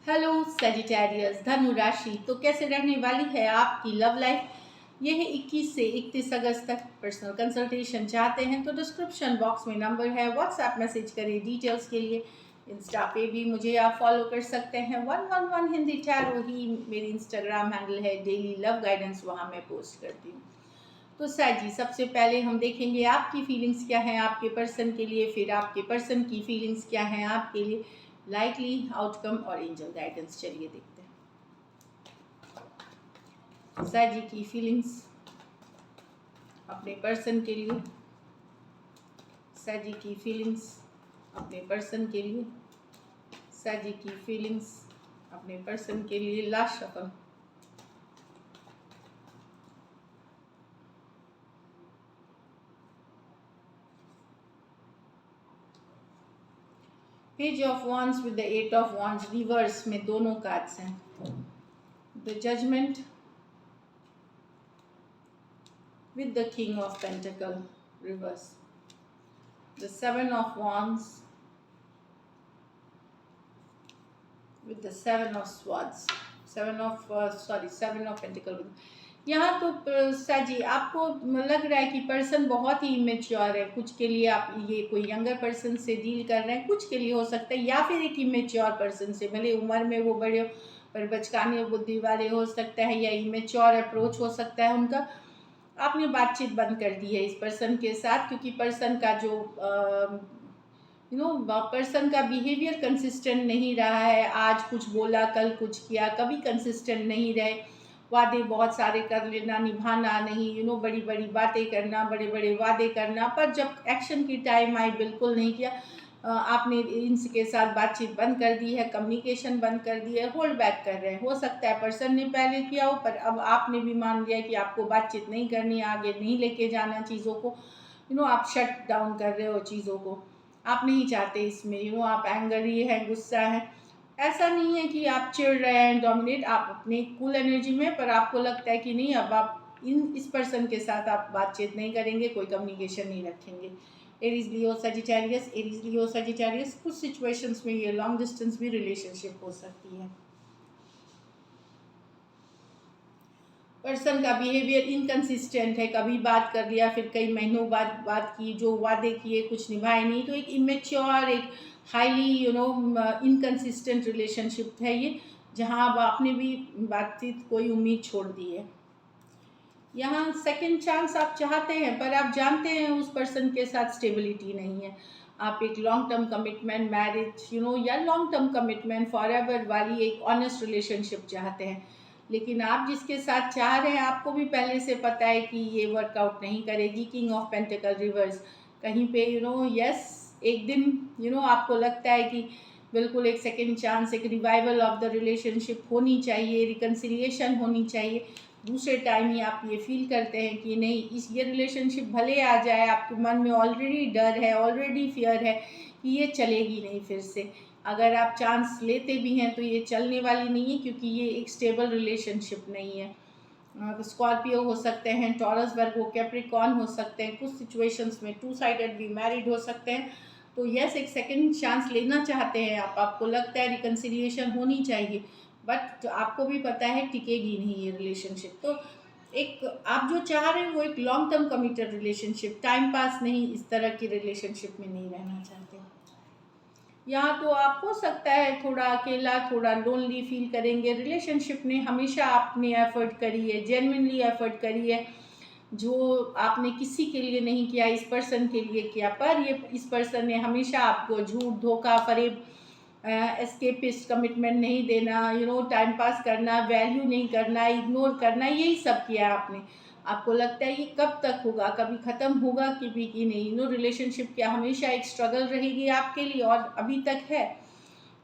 Hello Sagittarius धनु राशि तो कैसे रहने वाली है आपकी लव लाइफ। ये है 21 से 31 अगस्त तक। पर्सनल कंसल्टेशन चाहते हैं तो डिस्क्रिप्शन बॉक्स में नंबर है, व्हाट्सएप मैसेज करें डिटेल्स के लिए। इंस्टा पे भी मुझे आप फॉलो कर सकते हैं, 111 हिंदी टैरो ही मेरी इंस्टाग्राम हैंडल है। डेली लव गाइडेंस वहाँ मैं पोस्ट करती हूँ। तो जी सबसे पहले हम देखेंगे आपकी फीलिंग्स क्या हैं आपके पर्सन के लिए, फिर आपके पर्सन की फीलिंग्स क्या हैं आपके लिए, लाइकली आउटकम और एंजल गाइडेंस। चलिए देखते हैं जी की फीलिंग्स अपने पर्सन के लिए। जी की फीलिंग्स अपने पर्सन के लिए। जी की फीलिंग्स अपने पर्सन के लिए। Last shuffle. Page of wands with the 8 of wands reverse में दोनों कार्ड्स हैं। The judgement with the King of Pentacle reverse, the Seven of Wands with the Seven of Swords, Seven of Pentacle। यहाँ तो साजी आपको लग रहा है कि पर्सन बहुत ही इमेच्योर है। कुछ के लिए आप ये कोई यंगर पर्सन से डील कर रहे हैं, कुछ के लिए हो सकता है या फिर एक इमेच्योर पर्सन से, भले उम्र में वो बड़े पर बचकाने बुद्धि वाले हो सकता है, या इमेच्योर अप्रोच हो सकता है उनका। आपने बातचीत बंद कर दी है इस पर्सन के साथ, क्योंकि पर्सन का जो पर्सन का बिहेवियर कंसिस्टेंट नहीं रहा है। आज कुछ बोला कल कुछ किया, कभी कंसिस्टेंट नहीं रहे। वादे बहुत सारे कर लेना, निभाना नहीं, बड़ी बड़ी बातें करना, बड़े बड़े वादे करना, पर जब एक्शन की टाइम आई बिल्कुल नहीं किया। आपने इनके साथ बातचीत बंद कर दी है, कम्युनिकेशन बंद कर दी है, होल्ड बैक कर रहे हैं। हो सकता है पर्सन ने पहले किया हो, पर अब आपने भी मान लिया कि आपको बातचीत नहीं करनी, आगे नहीं लेके जाना चीज़ों को। आप शट डाउन कर रहे हो चीज़ों को, आप नहीं चाहते इसमें। आप एंगरी हैं, गुस्सा है। ऐसा नहीं है कि आप चिढ़ रहे हैं, डोमिनेट, आप अपने कूल एनर्जी में, पर आपको लगता है कि नहीं, अब आप इस पर्सन के साथ आप बातचीत नहीं करेंगे, कोई कम्युनिकेशन नहीं रखेंगे। Aries Leo Sagittarius, Aries Leo Sagittarius. कुछ सिचुएशंस में ये लॉन्ग डिस्टेंस भी रिलेशनशिप हो सकती है। पर्सन का बिहेवियर इनकंसिस्टेंट है, कभी बात कर लिया फिर कई महीनों बाद बात की, जो वादे किए कुछ निभाए नहीं। तो एक इमेच्योर, एक हाईली इनकंसिस्टेंट रिलेशनशिप है ये, जहां अब आपने भी बातचीत कोई उम्मीद छोड़ दी है। यहाँ सेकंड चांस आप चाहते हैं, पर आप जानते हैं उस पर्सन के साथ स्टेबिलिटी नहीं है। आप एक लॉन्ग टर्म कमिटमेंट, मैरिज या long term commitment for ever वाली एक ऑनेस्ट रिलेशनशिप चाहते हैं। लेकिन आप जिसके साथ चाह रहे हैं, आपको भी पहले से पता है कि ये वर्कआउट नहीं करेगी। किंग ऑफ पेंटिकल रिवर्स कहीं पे यस, एक दिन आपको लगता है कि बिल्कुल एक सेकेंड चांस, एक रिवाइवल ऑफ द रिलेशनशिप होनी चाहिए, रिकन्सिलिएशन होनी चाहिए। दूसरे टाइम ही आप ये फील करते हैं कि नहीं, ये रिलेशनशिप भले आ जाए, आपके मन में ऑलरेडी डर है, ऑलरेडी फियर है कि ये चलेगी नहीं फिर से। अगर आप चांस लेते भी हैं तो ये चलने वाली नहीं है, क्योंकि ये एक स्टेबल रिलेशनशिप नहीं है। स्कॉर्पियो हो सकते हैं, टॉरस, वर्गो, कैप्रिकॉर्न हो सकते हैं। कुछ सिचुएशंस में टू साइडेड भी मैरिड हो सकते हैं। तो यस, एक सेकंड चांस लेना चाहते हैं आप, आपको लगता है रिकन्सिलिएशन होनी चाहिए, बट आपको भी पता है टिकेगी नहीं ये रिलेशनशिप। तो एक आप जो चाह रहे हैं वो एक long term committed relationship, time pass नहीं, इस तरह की रिलेशनशिप में नहीं रहना चाहते। यहाँ तो आप हो सकता है थोड़ा अकेला, थोड़ा लोनली फील करेंगे। रिलेशनशिप में हमेशा आपने एफर्ट करी है, जेन्युइनली एफर्ट करी है, जो आपने किसी के लिए नहीं किया, इस पर्सन के लिए किया। पर ये इस पर्सन ने हमेशा आपको झूठ, धोखा, फरेब, एस्केपिस्ट, कमिटमेंट नहीं देना, टाइम पास करना, वैल्यू नहीं करना, इग्नोर करना, यही सब किया आपने। आपको लगता है ये कब तक होगा, कभी ख़त्म होगा कि नहीं। रिलेशनशिप क्या हमेशा एक स्ट्रगल रहेगी आपके लिए, और अभी तक है।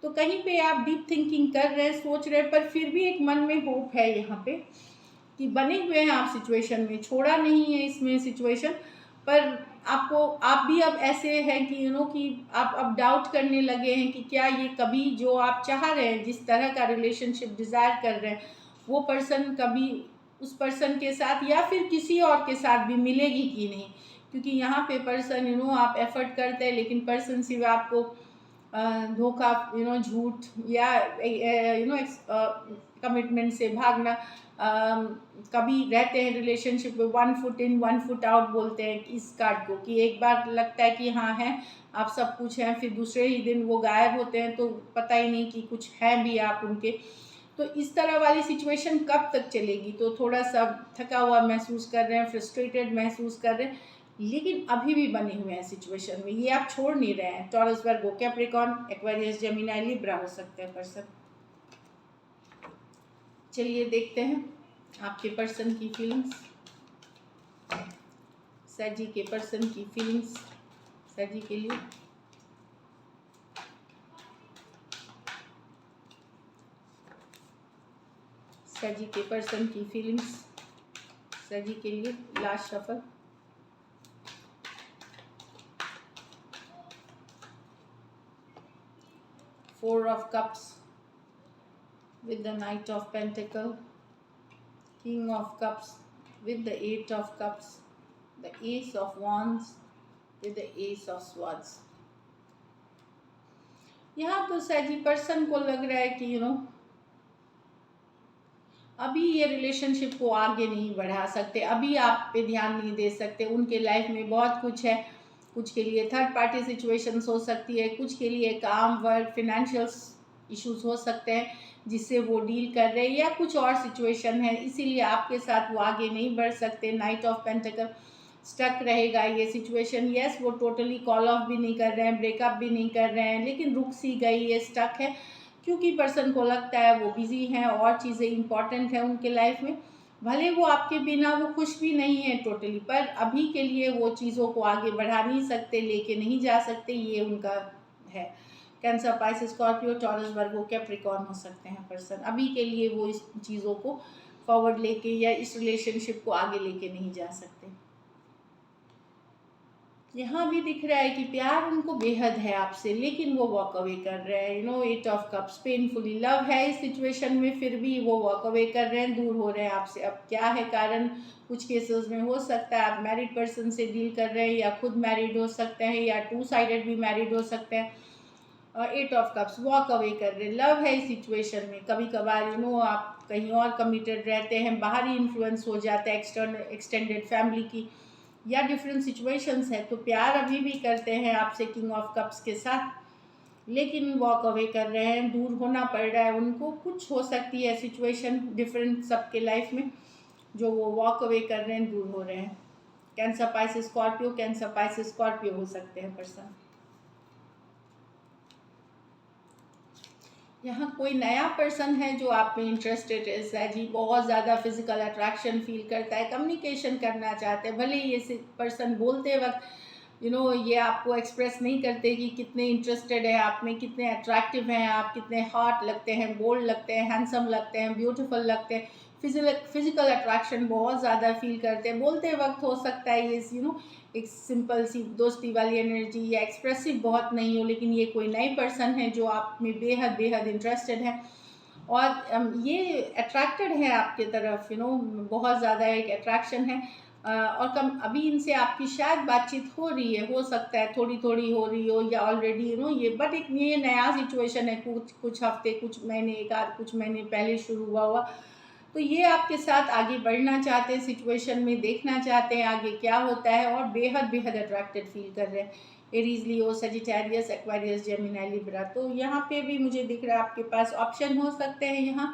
तो कहीं पे आप डीप थिंकिंग कर रहे हैं, सोच रहे हैं, पर फिर भी एक मन में होप है यहाँ पे कि बने हुए हैं आप सिचुएशन में, छोड़ा नहीं है इसमें सिचुएशन। पर आप भी अब ऐसे हैं कि कि आप अब डाउट करने लगे हैं कि क्या ये कभी जो आप चाह रहे हैं, जिस तरह का रिलेशनशिप डिज़ायर कर रहे हैं, वो पर्सन कभी उस पर्सन के साथ या फिर किसी और के साथ भी मिलेगी कि नहीं। क्योंकि यहाँ पे पर्सन आप एफर्ट करते हैं, लेकिन पर्सन सिर्फ आपको धोखा, झूठ, या कमिटमेंट से भागना। कभी रहते हैं रिलेशनशिप में 1 फुट इन 1 फुट आउट बोलते हैं इस कार्ड को, कि एक बार लगता है कि हाँ है, आप सब कुछ हैं, फिर दूसरे ही दिन वो गायब होते हैं, तो पता ही नहीं कि कुछ है भी आप उनके। तो इस तरह वाली सिचुएशन कब तक चलेगी? तो थोड़ा सा थका हुआ महसूस कर रहे हैं, फ्रस्ट्रेटेड महसूस कर रहे हैं, लेकिन अभी भी बने हुए हैं सिचुएशन में, ये आप छोड़ नहीं रहे हैं। टॉरस, वर्गो, कैप्रिकॉर्न, एक्वेरियस, जेमिनी, लिब्रा हो सकते हैं पर्सन। चलिए देखते हैं आपके पर्सन की फीलिंग्स, सजी के पर्सन की फीलिंग्स सजी के लिए। सजी के पर्सन की फीलिंग्स सजी के लिए, last shuffle. Four of Cups with the Knight of Pentacle, King of Cups with the 8 of Cups, the Ace of Wands with the Ace of Swords। यहाँ तो सजी पर्सन को लग रहा है कि अभी ये रिलेशनशिप को आगे नहीं बढ़ा सकते, अभी आप पे ध्यान नहीं दे सकते। उनके लाइफ में बहुत कुछ है, कुछ के लिए थर्ड पार्टी सिचुएशंस हो सकती है, कुछ के लिए काम, वर्क, फिनेंशियल इश्यूज हो सकते हैं जिससे वो डील कर रहे हैं, या कुछ और सिचुएशन है इसीलिए आपके साथ वो आगे नहीं बढ़ सकते। नाइट ऑफ पेंटिकल, स्टक रहेगा ये सिचुएशन। यस, वो टोटली कॉल ऑफ भी नहीं कर रहे हैं, ब्रेकअप भी नहीं कर रहे हैं, लेकिन रुक सी गई, ये स्टक है, क्योंकि पर्सन को लगता है वो बिजी हैं और चीज़ें इंपॉर्टेंट हैं उनके लाइफ में। भले वो आपके बिना वो खुश भी नहीं है टोटली, पर अभी के लिए वो चीज़ों को आगे बढ़ा नहीं सकते, लेके नहीं जा सकते, ये उनका है। कैंसर, पाइसेस, स्कॉर्पियो, टॉरस, वर्गो, कैप्रिकॉर्न हो सकते हैं पर्सन। अभी के लिए वो इस चीज़ों को फॉरवर्ड लेके या इस रिलेशनशिप को आगे लेके नहीं जा सकते। यहाँ भी दिख रहा है कि प्यार उनको बेहद है आपसे, लेकिन वो वॉक अवे कर रहे हैं। 8 ऑफ कप्स, पेनफुली लव है इस सिचुएशन में, फिर भी वो वॉक अवे कर रहे हैं, दूर हो रहे हैं आपसे। अब क्या है कारण? कुछ केसेस में हो सकता है आप मैरिड पर्सन से डील कर रहे हैं, या खुद मैरिड हो सकते हैं, या 2 साइडेड भी मैरिड हो सकते हैं। 8 ऑफ कप्स, वॉक अवे कर रहे हैं, लव है इस सिचुएशन में। कभी कभार आप कहीं और कमिटेड रहते हैं, बाहरी इन्फ्लुएंस हो जाता है एक्सटेंडेड फैमिली की, या डिफरेंट सिचुएशंस है, तो प्यार अभी भी करते हैं आपसे किंग ऑफ कप्स के साथ, लेकिन वॉक अवे कर रहे हैं, दूर होना पड़ रहा है उनको। कुछ हो सकती है सिचुएशन डिफरेंट सबके लाइफ में, जो वो वॉक अवे कर रहे हैं, दूर हो रहे हैं। Cancer, Pisces, Scorpio, cancer, Pisces, Scorpio हो सकते हैं पर्सन। यहाँ कोई नया पर्सन है जो आप में इंटरेस्टेड है जी, बहुत ज़्यादा फिजिकल अट्रैक्शन फील करता है, कम्युनिकेशन करना चाहते हैं। भले ये पर्सन बोलते वक्त ये आपको एक्सप्रेस नहीं करते कि कितने इंटरेस्टेड है आप में, कितने अट्रैक्टिव हैं आप, कितने हॉट लगते हैं, बोल्ड लगते हैं, हैंडसम लगते हैं, ब्यूटीफुल लगते हैं, फिजिकल अट्रैक्शन बहुत ज़्यादा फील करते हैं। बोलते वक्त हो सकता है ये एक सिंपल सी दोस्ती वाली एनर्जी, या एक्सप्रेसिव बहुत नहीं हो, लेकिन ये कोई नई पर्सन है जो आप में बेहद बेहद इंटरेस्टेड है, और ये अट्रैक्टेड है आपके तरफ। बहुत ज़्यादा एक अट्रैक्शन है, और अभी इनसे आपकी शायद बातचीत हो रही है, हो सकता है थोड़ी थोड़ी हो रही हो, या ऑलरेडी ये, बट एक ये नया सिचुएशन है, कुछ हफ्ते, कुछ महीने, एक आध कुछ महीने पहले शुरू हुआ। तो ये आपके साथ आगे बढ़ना चाहते हैं, सिचुएशन में देखना चाहते हैं आगे क्या होता है, और बेहद बेहद अट्रैक्टेड फील कर रहे हैं। एरीज, लियो, सजिटेरियस, एक्वेरियस, जेमिनी, लिब्रा। तो यहाँ पे भी मुझे दिख रहा है आपके पास ऑप्शन हो सकते हैं यहाँ।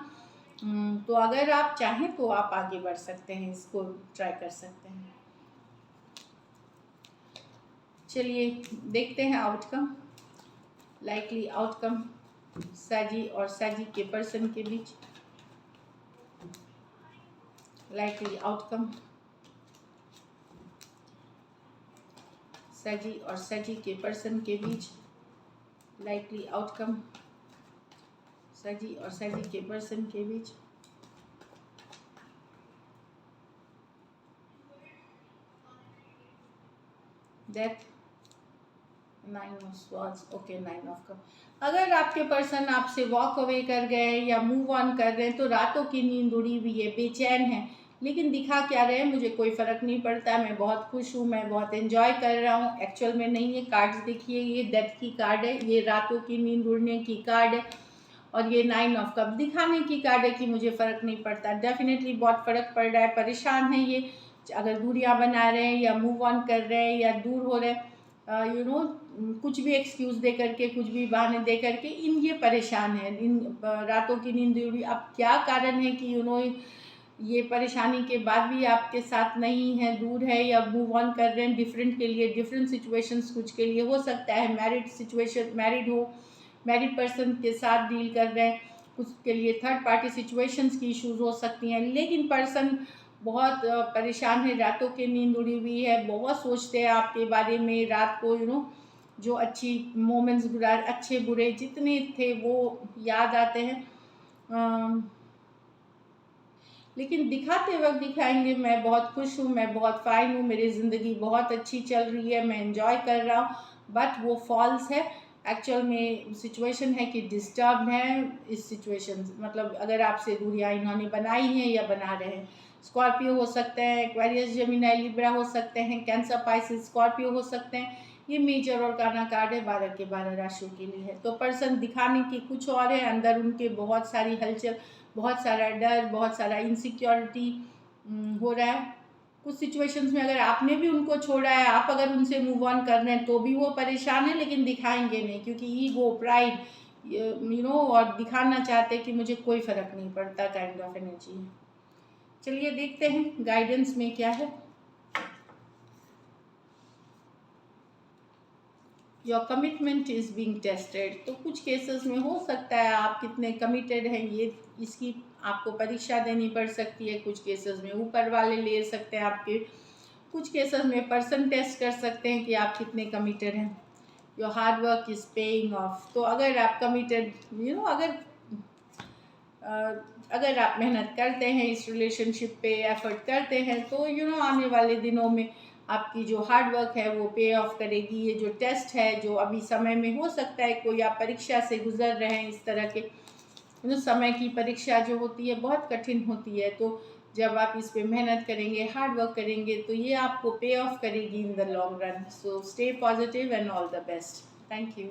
तो अगर आप चाहें तो आप आगे बढ़ सकते हैं, इसको ट्राई कर सकते हैं। चलिए देखते हैं आउटकम, लाइकली आउटकम साजी और साजी के पर्सन के बीच। लाइकली आउटकम सजी और सजी के पर्सन के बीच। लाइकली आउटकम सजी और सजी के पर्सन के बीच। Death, 9 of swords, okay, 9 of cups. अगर आपके पर्सन आपसे वॉक अवे कर गए या मूव ऑन कर रहे हैं, तो रातों की नींद उड़ी हुई है, बेचैन है, लेकिन दिखा क्या रहे मुझे कोई फ़र्क नहीं पड़ता, मैं बहुत खुश हूँ, मैं बहुत एंजॉय कर रहा हूँ। एक्चुअल में नहीं है। कार्ड्स देखिए, ये डेथ की कार्ड है, ये रातों की नींद उड़ने की कार्ड है, और ये 9 ऑफ कप दिखाने की कार्ड है कि मुझे फ़र्क नहीं पड़ता। डेफिनेटली बहुत फ़र्क पड़ रहा है, परेशान है ये। अगर दूरियां बना रहे हैं या मूव ऑन कर रहे हैं या दूर हो रहे हैं, कुछ भी एक्सक्यूज़ दे करके, कुछ भी बहाने दे करके ये परेशान है, इन रातों की नींद उड़ी। अब क्या कारण है कि ये परेशानी के बाद भी आपके साथ नहीं है, दूर है या मूव ऑन कर रहे हैं। डिफरेंट के लिए डिफरेंट सिचुएशंस, कुछ के लिए हो सकता है मैरिड सिचुएशन, मैरिड पर्सन के साथ डील कर रहे हैं, कुछ के लिए थर्ड पार्टी सिचुएशंस की इश्यूज हो सकती हैं। लेकिन पर्सन बहुत परेशान है, रातों की नींद उड़ी हुई है, बहुत सोचते हैं आपके बारे में रात को। जो अच्छी मोमेंट्स, अच्छे बुरे जितने थे वो याद आते हैं। लेकिन दिखाते वक्त दिखाएंगे मैं बहुत खुश हूँ, मैं बहुत फाइन हूँ, मेरी ज़िंदगी बहुत अच्छी चल रही है, मैं एंजॉय कर रहा हूँ। बट वो फॉल्स है। एक्चुअल में सिचुएशन है कि डिस्टर्ब है इस सिचुएशन, मतलब अगर आपसे दूरियां इन्होंने बनाई हैं या बना रहे हैं। स्कॉर्पियो हो सकते हैं, एक्वेरियस, जेमिनी, लिब्रा हो सकते हैं, कैंसर, पाइसिस, स्कॉर्पियो हो सकते हैं। ये मेजर और काना कार्ड है, 12 के 12 राशियों के लिए है। तो पर्सन दिखाने की कुछ और है, अंदर उनके बहुत सारी हलचल, बहुत सारा डर, बहुत सारा इनसिक्योरिटी हो रहा है। कुछ सिचुएशंस में अगर आपने भी उनको छोड़ा है, आप अगर उनसे मूव ऑन कर रहे हैं तो भी वो परेशान है, लेकिन दिखाएंगे नहीं, क्योंकि ईगो, प्राइड, और दिखाना चाहते हैं कि मुझे कोई फ़र्क नहीं पड़ता, काइंड ऑफ एनर्जी है। चलिए देखते हैं गाइडेंस में क्या है। Your commitment is being tested. तो कुछ केसेस में हो सकता है आप कितने कमिटेड हैं, ये इसकी आपको परीक्षा देनी पड़ सकती है। कुछ केसेस में ऊपर वाले ले सकते हैं आपके, कुछ केसेस में पर्सन टेस्ट कर सकते हैं कि आप कितने कमिटेड हैं। Your hard work is paying off. तो अगर आप कमिटेड, अगर आप मेहनत करते हैं इस रिलेशनशिप पे, एफर्ट करते हैं, तो आने वाले दिनों में आपकी जो हार्ड वर्क है वो पे ऑफ करेगी। ये जो टेस्ट है, जो अभी समय में हो सकता है कोई आप परीक्षा से गुजर रहे हैं, इस तरह के समय की परीक्षा जो होती है बहुत कठिन होती है। तो जब आप इस पे मेहनत करेंगे, हार्ड वर्क करेंगे, तो ये आपको पे ऑफ करेगी in the long run. So stay positive and all the best. Thank you.